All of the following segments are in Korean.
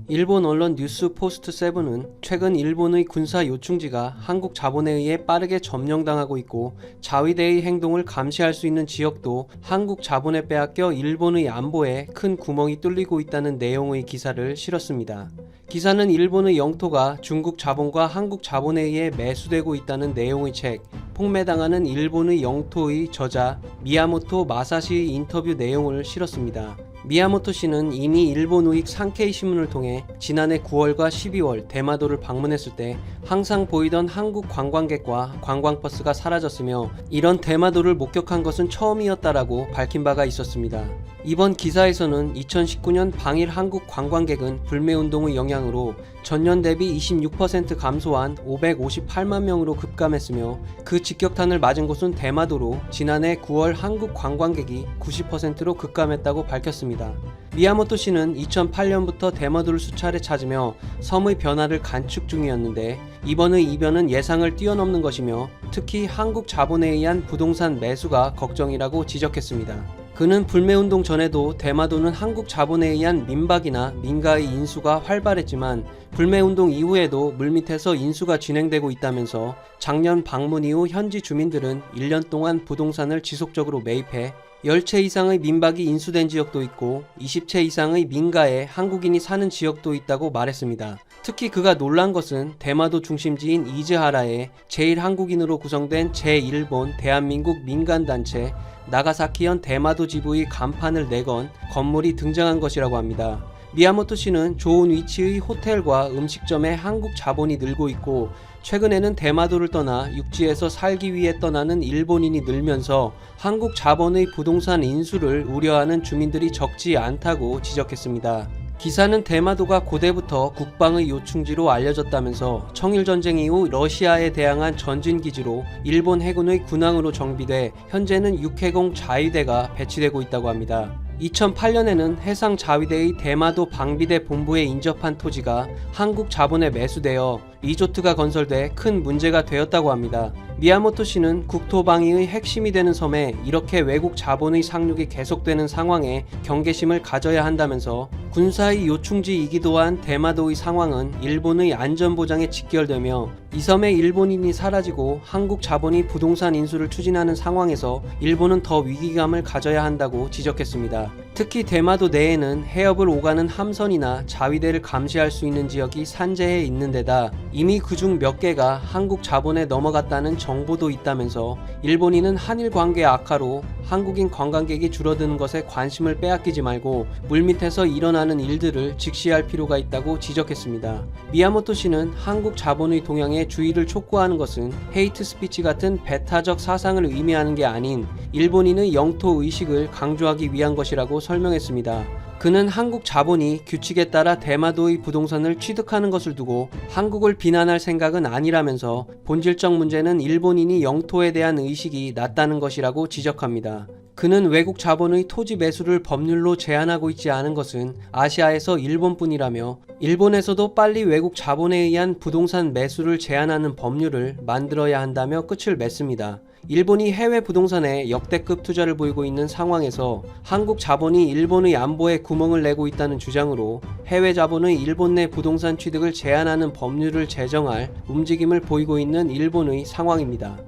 일본 언론 뉴스포스트7은 최근 일본의 군사 요충지가 한국 자본에 의해 빠르게 점령당하고 있고 자위대의 행동을 감시할 수 있는 지역도 한국 자본에 빼앗겨 일본의 안보에 큰 구멍이 뚫리고 있다는 내용의 기사를 실었습니다. 기사는 일본의 영토가 중국 자본과 한국 자본에 의해 매수되고 있다는 내용의 책 폭매당하는 일본의 영토의 저자 미야모토 마사시의 인터뷰 내용을 실었습니다. 미야모토 씨는 이미 일본 우익 산케이 신문을 통해 지난해 9월과 12월 대마도를 방문했을 때 항상 보이던 한국 관광객과 관광버스가 사라졌으며 이런 대마도를 목격한 것은 처음이었다라고 밝힌 바가 있었습니다. 이번 기사에서는 2019년 방일 한국 관광객은 불매운동의 영향으로 전년 대비 26% 감소한 558만 명으로 급감했으며 그 직격탄을 맞은 곳은 대마도로 지난해 9월 한국 관광객이 90%로 급감했다고 밝혔습니다. 미야모토 씨는 2008년부터 대마도를 수차례 찾으며 섬의 변화를 관측 중이었는데 이번의 이변은 예상을 뛰어넘는 것이며 특히 한국 자본에 의한 부동산 매수가 걱정이라고 지적했습니다. 그는 불매운동 전에도 대마도는 한국 자본에 의한 민박이나 민가의 인수가 활발했지만 불매운동 이후에도 물밑에서 인수가 진행되고 있다면서 작년 방문 이후 현지 주민들은 1년 동안 부동산을 지속적으로 매입해 10채 이상의 민박이 인수된 지역도 있고 20채 이상의 민가에 한국인이 사는 지역도 있다고 말했습니다. 특히 그가 놀란 것은 대마도 중심지인 이즈하라에 제1한국인으로 구성된 제1본 대한민국 민간단체 나가사키현 대마도 지부의 간판을 내건 건물이 등장한 것이라고 합니다. 미야모토 씨는 좋은 위치의 호텔과 음식점에 한국 자본이 늘고 있고 최근에는 대마도를 떠나 육지에서 살기 위해 떠나는 일본인이 늘면서 한국 자본의 부동산 인수를 우려하는 주민들이 적지 않다고 지적했습니다. 기사는 대마도가 고대부터 국방의 요충지로 알려졌다면서 청일전쟁 이후 러시아에 대항한 전진기지로 일본 해군의 군항으로 정비돼 현재는 육해공 자위대가 배치되고 있다고 합니다. 2008년에는 해상자위대의 대마도 방비대 본부에 인접한 토지가 한국 자본에 매수되어 리조트가 건설돼 큰 문제가 되었다고 합니다. 미야모토 씨는 국토방위의 핵심이 되는 섬에 이렇게 외국 자본의 상륙이 계속되는 상황에 경계심을 가져야 한다면서 군사의 요충지이기도 한 대마도의 상황은 일본의 안전보장에 직결되며 이 섬에 일본인이 사라지고 한국 자본이 부동산 인수를 추진하는 상황에서 일본은 더 위기감을 가져야 한다고 지적했습니다. 특히 대마도 내에는 해협을 오가는 함선이나 자위대를 감시할 수 있는 지역이 산재해 있는 데다 이미 그중 몇 개가 한국 자본에 넘어갔다는 정보도 있다면서 일본인은 한일 관계 악화로 한국인 관광객이 줄어드는 것에 관심을 빼앗기지 말고 물밑에서 일어나는 일들을 직시할 필요가 있다고 지적했습니다. 미야모토 씨는 한국 자본의 동향에 주의를 촉구하는 것은 헤이트 스피치 같은 배타적 사상을 의미하는 게 아닌 일본인의 영토 의식을 강조하기 위한 것이라고 설명했습니다. 그는 한국 자본이 규칙에 따라 대마도의 부동산을 취득하는 것을 두고 한국을 비난할 생각은 아니라면서 본질적 문제는 일본인이 영토에 대한 의식이 낮다는 것이라고 지적합니다. 그는 외국 자본의 토지 매수를 법률로 제한하고 있지 않은 것은 아시아에서 일본뿐이라며 일본에서도 빨리 외국 자본에 의한 부동산 매수를 제한하는 법률을 만들어야 한다며 끝을 맺습니다. 일본이 해외 부동산에 역대급 투자를 보이고 있는 상황에서 한국 자본이 일본의 안보에 구멍을 내고 있다는 주장으로 해외 자본의 일본 내 부동산 취득을 제한하는 법률을 제정할 움직임을 보이고 있는 일본의 상황입니다.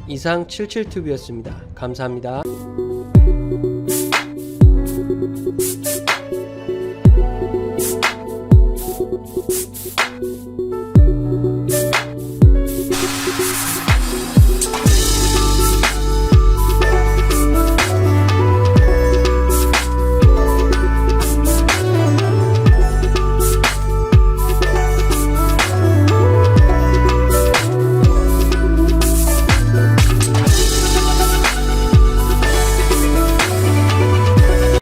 이상 77튜브였습니다. 감사합니다.